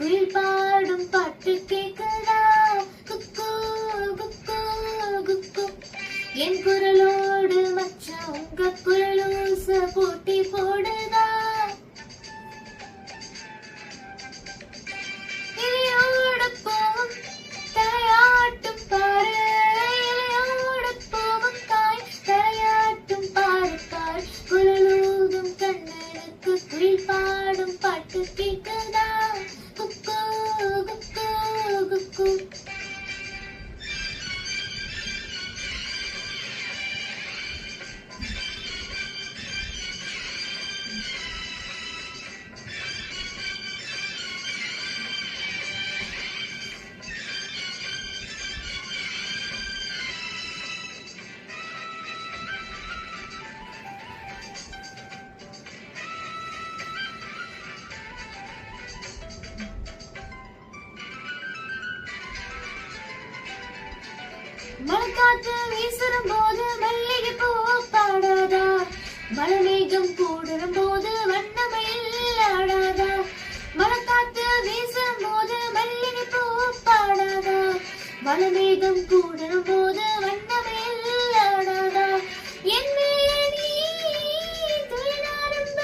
குயில் பாடும் பாட்டு கேக்குதா? குக்கு குக்கு குக்கு. என் குரலோடு மச்சான் உங்க குரலூச போட்டி போடுதா? இலையோட போகும் தலையாட்டும் பாரு, இலையோட போகும் காய் தலையாட்டும் பாரு பாரு. குரலூதும் கண்ணனுக்கு குயில் பாடும் பாட்டு கேக்குதா? குக்கு குக்கு குக்கு. மழைக்காற்று வீசும் போது மல்லிகை பூ பாடாதா? மழைமேகம் கூடும் போது வண்ணமயில் ஆடாதா? மழைக்காற்று வீசும் போது மல்லிகை பூ பாடாதா? மழைமேகம் கூடும் போது வண்ணமயில் ஆடாதா? என் மேனி துயிலாரம்ப,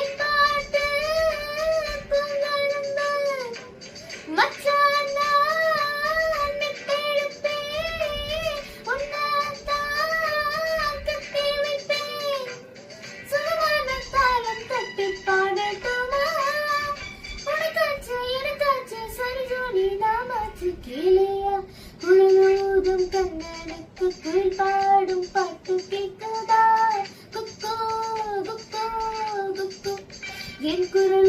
என் பாட்டு பொங்கலம்ப. மச்சான் குழலூதும் கண்ணனுக்கு குயில் பாடும் பாட்டு கேட்குதா? குக்கு குக்கு குக்கு. என் குரல்